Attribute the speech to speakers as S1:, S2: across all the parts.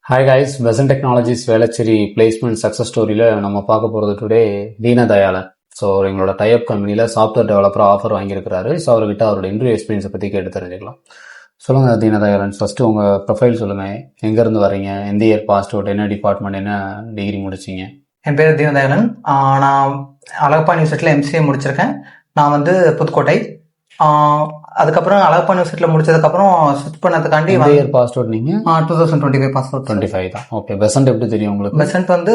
S1: Hi guys, Besant technologies Velachery placement success ஸ்டோரியில் நம்ம பார்க்க போகிறது டுடே தீனதயாளன். ஸோ எங்களோட டைப் கம்பெனியில் சாஃப்ட்வேர் டெவலப்பராக ஆஃபர் வாங்கியிருக்கிறாரு. ஸோ அவர்கிட்ட அவரோட இன்டர்வியூ எக்ஸ்பீரியன்ஸை பற்றி கேட்டு தெரிஞ்சுக்கலாம். சொல்லுங்கள் தீனதயாளன், ஃபஸ்ட்டு உங்கள் ப்ரொஃபைல் சொல்லுங்கள். எங்கேருந்து வரீங்க, எந்த இயர் பாஸ்ட் அவுட், என்ன டிபார்ட்மெண்ட், என்ன டிகிரி முடிச்சிங்க?
S2: என் பேர் தீனதயாளன். நான் அழகப்பா யூனிவர்சிட்டியில் எம்சிஏ முடிச்சிருக்கேன். நான் வந்து புதுக்கோட்டை. அதுக்கப்புறம் அழகப்பா யூனிவர்சிட்டியில் முடிச்சதுக்கப்புறம் ஸ்விட்ச் பண்ணதுக்காண்டி
S1: இயர் பாஸ் அவுட் நீங்கள்?
S2: 2025 பாஸ் அவுட்.
S1: 25 தான். ஓகே. பெசன்ட் எப்படி தெரியும் உங்களுக்கு?
S2: பெசன்ட் வந்து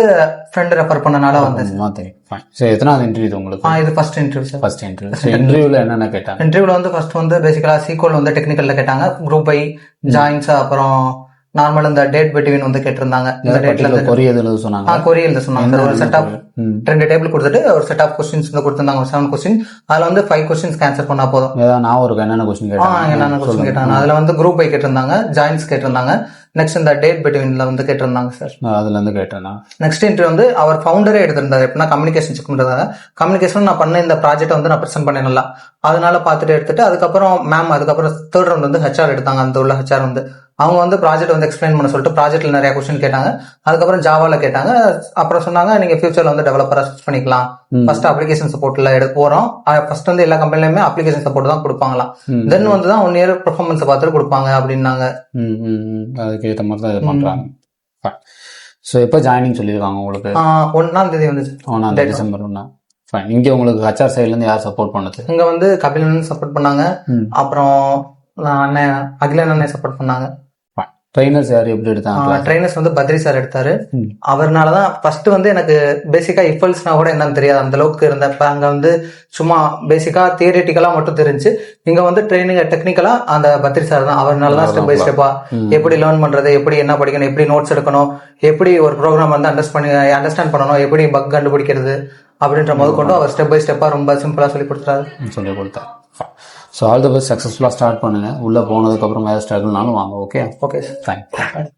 S2: ஃப்ரெண்ட் ரெஃபர் பண்ணனால வந்து
S1: தெரியும். ஃபைன். ஸோ எத்தனாவது இன்டர்வியூ உங்களுக்கு?
S2: இது first interview sir.
S1: First interview. So இன்டர்வியூவில் என்னென்ன கேட்டாங்க?
S2: இன்டர்வியூவில் வந்து ஃபர்ஸ்ட் வந்து பேசிக்கலாக சீக்வல் வந்து டெக்னிக்கலில் கேட்டாங்க. குரூப் ஐ ஜாயின்ஸ், அப்புறம் நார்மல் இந்த டேட் பிட்வீன் வந்து கேட்டிருந்தாங்க. இந்த டேட்ல
S1: கொரி எழுத சொன்னாங்க.
S2: கொரி எழுத சொன்னாங்க. ஒரு செட் ஆஃப் 2 டேபிள் கொடுத்துட்டு ஒரு செட் ஆஃப் கொஸ்டின்ஸ் வந்து கொடுத்திருந்தாங்க. 7 கொஸ்டின். அதுல வந்து 5 கொஸ்டின்ஸ் ஆன்சர் பண்ணா போதும்.
S1: நான் ஒரு என்னென்ன கொஸ்டின் கேட்டாங்க?
S2: என்னென்ன கொஸ்டின் கேட்டாங்க? அதுல வந்து குரூப் ஐ கேட்டிருந்தாங்க, ஜாயின்ஸ் கேட்டிருந்தாங்க, நெக்ஸ்ட் இந்த டேட் பிட்வீன்ல வந்து கேட்டிருந்தாங்க சார்.
S1: அதுல இருந்து கேட்டேன்.
S2: நெக்ஸ்ட் இன்டர்வியூ வந்து அவர் ஃபவுண்டரே எடுத்திருந்தாரு. எப்படின்னா கம்யூனிகேஷன் செக் பண்றதாங்க. கம்யூனிகேஷன் நான் பண்ண இந்த ப்ராஜெக்ட் வந்து நான் ப்ரெசென்ட் பண்ணேன் நல்லா. அதனால பார்த்துட்டு எடுத்துட்டு அதுக்கப்புறம் மேம் அதுக்கப்புறம் தேர்ட் ரவுண்ட் வந்து ஹெச்ஆர் எடுத்தாங்க. அந்த உள்ள ஹெச்ஆர் வந்து அவங்க வந்து ப்ராஜெக்ட் வந்து எக்ஸ்பிளைன் பண்ண சொல்லிட்டு ப்ராஜெக்ட்ல நிறைய கொஸ்டின் கேட்டாங்க. அதுக்கப்புறம் ஜாவால கேட்டாங்க. அப்புறம் சொன்னாங்க நீங்க ஃபியூச்சர்ல வந்து டெவலப்பரா ஸ்விட்ச் பண்ணிக்கலாம். ஃபர்ஸ்ட் அப்ளிகேஷன் சப்போர்ட்ல போறோம். ஃபர்ஸ்ட் வந்து எல்லா கம்பெனிலுமே அப்ளிகேஷன் சப்போர்ட் தான் கொடுப்பாங்களாம். தென் வந்து தான் 1 இயர் பெர்ஃபார்மன்ஸ் பார்த்துட்டு கொடுப்பாங்க அப்படின்னாங்க.
S1: அதுக்கு ஏற்ற மாதிரி தான் இது பண்றாங்க. ஸோ எப்போ ஜாயினிங் சொல்லியிருக்காங்க உங்களுக்கு?
S2: 1ஆம் தேதி வந்து
S1: 1ஆம் தேதி டிசம்பர் 1. ஃபைன். இங்கே உங்களுக்கு ஹெச்ஆர் சைட்ல இருந்து யார் சப்போர்ட் பண்ணது?
S2: இங்க வந்து கபிலன் சப்போர்ட் பண்ணாங்க. அப்புறம் அண்ணன் அகிலன் அண்ணன் சப்போர்ட் பண்ணாங்க.
S1: ட்ரைனர்ஸ் யார் எப்படி எடுத்தாங்க?
S2: ட்ரைனர்ஸ் வந்து பத்ரி சார் எடுத்தாரு. அவர்னாலதான் ஃபர்ஸ்ட் வந்து எனக்கு பேசிக்கா இஃபல்ஸ்னா கூட என்னன்னு தெரியாது. அந்த அளவுக்கு இருந்தப்ப அங்க வந்து சும்மா பேசிக்கா தியரிட்டிக்கலா மட்டும் தெரிஞ்சு. இங்க வந்து ட்ரைனிங் டெக்னிக்கலா அந்த பத்ரி சார் தான். அவர்னாலதான் ஸ்டெப் பை ஸ்டெப்பா எப்படி லேர்ன் பண்றது, எப்படி என்ன படிக்கணும், எப்படி நோட்ஸ் எடுக்கணும், எப்படி ஒரு ப்ரோக்ராம் வந்து அண்டர்ஸ்டாண்ட் பண்ணணும், எப்படி பக் கண்டுபிடிக்கிறது அப்படின்ற போது கொண்டு அவர் ஸ்டெப் பை ஸ்டெப்பா ரொம்ப சிம்பிளா சொல்லி கொடுத்தாரு.
S1: ஸோ ஆல் தி பெஸ்ட், சக்ஸஸ்ஃபுல்லாக ஸ்டார்ட் பண்ணுங்க. உள்ளே போனதுக்கப்புறம் வேறு ஸ்ட்ரகிள்னாலும் வாங்க. Okay
S2: okay
S1: thanks.